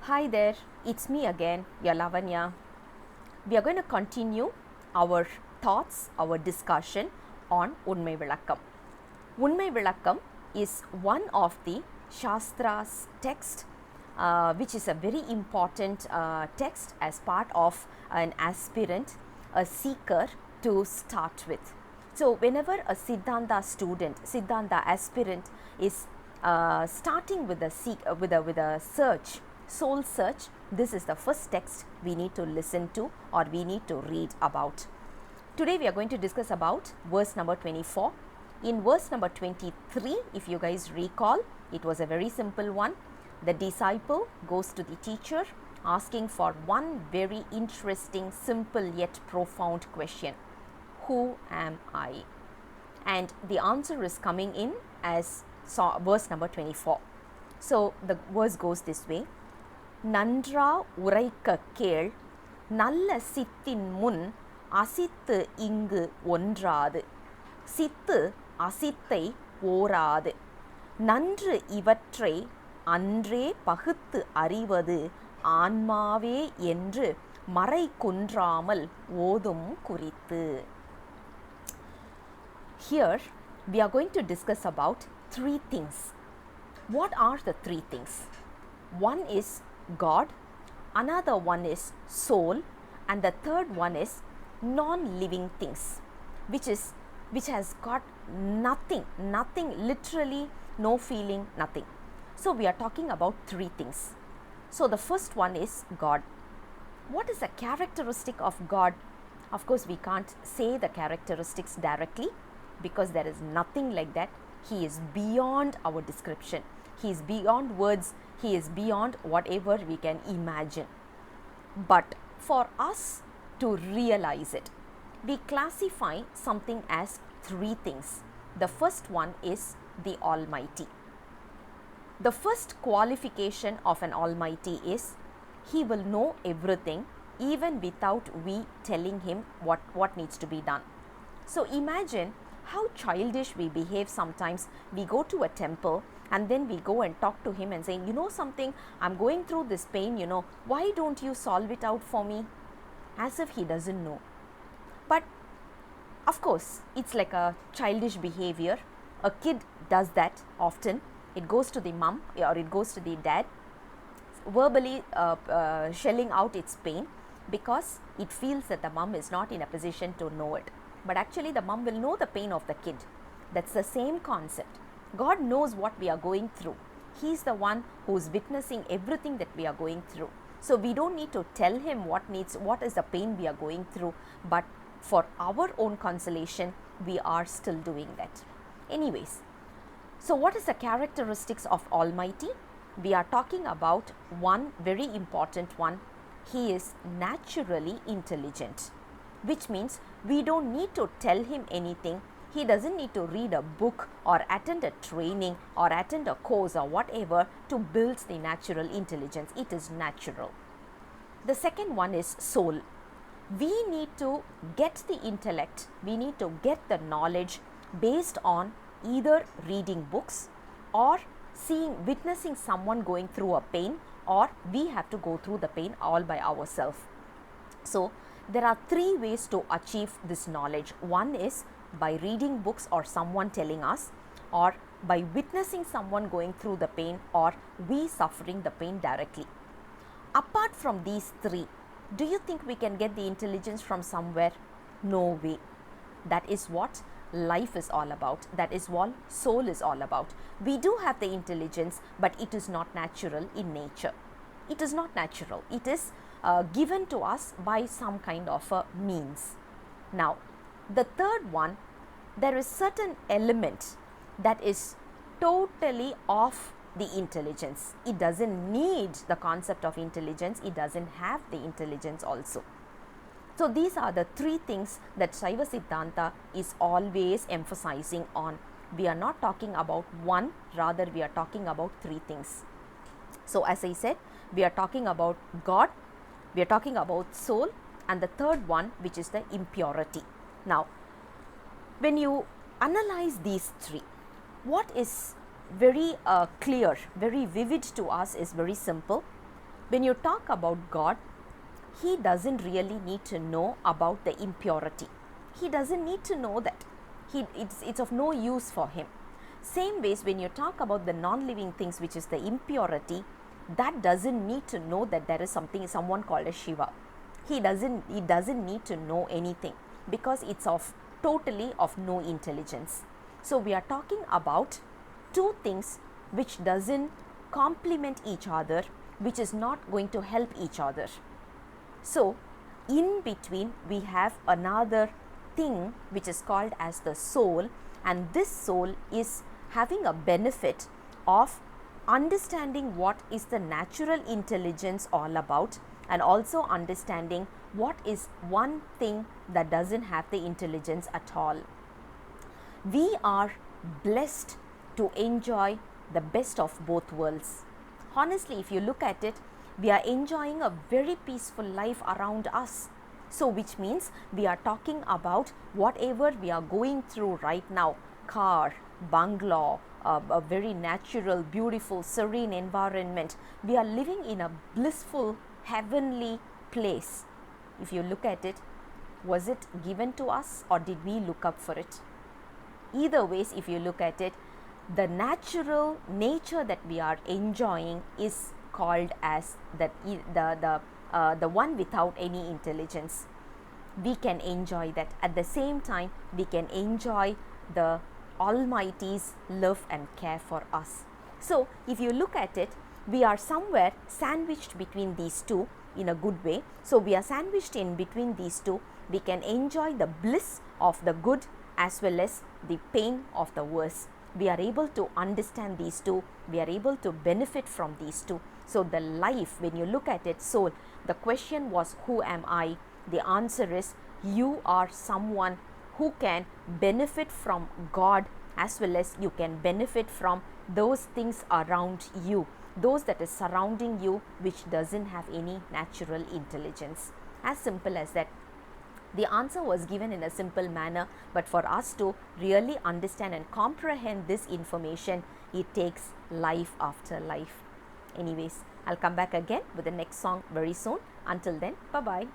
Hi there, it's me again, your Lavanya. We are going to continue our thoughts, our discussion on Unmai vilakkam. Unmai vilakkam is one of the Shastra's text, which is a very important text as part of an aspirant, a seeker to start with. So, whenever a Siddhanta student, Siddhanta aspirant is starting with a search, soul search, this is the first text we need to listen to or we need to read about. Today we are going to discuss about verse number 24. In verse number 23, if you guys recall, it was a very simple one. The disciple goes to the teacher asking for one very interesting, simple yet profound question. Who am I? And the answer is coming in as verse number 24. So the verse goes this way. நன்றா உரைக்க கேள் நல்ல சித்தின் முன் அசித்து இங்கு ஒன்றாது சித்து அசித்தை ஓராது நன்று இவற்றை அன்றே பகுத்து அறிவது ஆன்மாவே என்று மறை குன்றாமல் ஓதும் குறித்து. Here we are going to discuss about three things. What are the three things? One is God, another one is soul, and the third one is non-living things, which has got nothing, literally no feeling, nothing. So we are talking about three things. So the first one is God. What is the characteristic of God? Of course we can't say the characteristics directly because there is nothing like that. He is beyond our description. He is beyond words. He is beyond whatever we can imagine. But for us to realize it, we classify something as three things. The first one is the Almighty. The first qualification of an Almighty is He will know everything even without we telling Him what needs to be done. So imagine how childish we behave sometimes. We go to a temple and then we go and talk to him and saying, you know something, I'm going through this pain, why don't you solve it out for me? As if he doesn't know. But of course, it's like a childish behavior. A kid does that often. It goes to the mom or it goes to the dad, verbally shelling out its pain because it feels that the mom is not in a position to know it. But actually the mom will know the pain of the kid. That's the same concept. God knows what we are going through. He is the one who is witnessing everything that we are going through. So we don't need to tell Him what is the pain we are going through, but for our own consolation, we are still doing that. Anyways, so what is the characteristics of Almighty? We are talking about one very important one. He is naturally intelligent, which means we don't need to tell Him anything. He doesn't need to read a book or attend a training or attend a course or whatever to build the natural intelligence. It is natural. The second one is soul. We need to get the intellect, we need to get the knowledge based on either reading books or witnessing someone going through a pain, or we have to go through the pain all by ourselves. So there are three ways to achieve this knowledge. One is by reading books or someone telling us, or by witnessing someone going through the pain, or we suffering the pain directly. Apart from these three, do you think we can get the intelligence from somewhere? No way. That is what life is all about. That is what soul is all about. We do have the intelligence, but it is not natural in nature. It is not natural. It is given to us by some kind of a means. Now, the third one, there is certain element that is totally off the intelligence. It doesn't need the concept of intelligence. It doesn't have the intelligence also. So these are the three things that Shaiva Siddhanta is always emphasizing on. We are not talking about one, rather we are talking about three things. So as I said, we are talking about God, we are talking about soul, and the third one, which is the impurity. Now, when you analyze these three, what is very clear, very vivid to us is very simple. When you talk about God, he doesn't really need to know about the impurity. He doesn't need to know that. It's of no use for him. Same ways, when you talk about the non-living things, which is the impurity, that doesn't need to know that there is someone called as Shiva. He doesn't need to know anything, because it's totally of no intelligence. So we are talking about two things which doesn't complement each other, which is not going to help each other. So in between we have another thing which is called as the soul, and this soul is having a benefit of understanding what is the natural intelligence all about, and also understanding what is one thing that doesn't have the intelligence at all. We are blessed to enjoy the best of both worlds. Honestly, if you look at it, we are enjoying a very peaceful life around us. So which means we are talking about whatever we are going through right now, car, bungalow, a very natural, beautiful, serene environment. We are living in a blissful, heavenly place. If you look at it, was it given to us or did we look up for it? Either ways, if you look at it, the natural nature that we are enjoying is called as the one without any intelligence. We can enjoy that. At the same time, we can enjoy the Almighty's love and care for us. So if you look at it, we are somewhere sandwiched between these two in a good way. So we are sandwiched in between these two. We can enjoy the bliss of the good as well as the pain of the worse. We are able to understand these two. We are able to benefit from these two. So the life, when you look at it, soul, the question was, who am I? The answer is, you are someone who can benefit from God, as well as you can benefit from those things around you, those that is surrounding you, which doesn't have any natural intelligence. As simple as that. The answer was given in a simple manner, but for us to really understand and comprehend this information, it takes life after life. Anyways, I'll come back again with the next song very soon. Until then, bye-bye.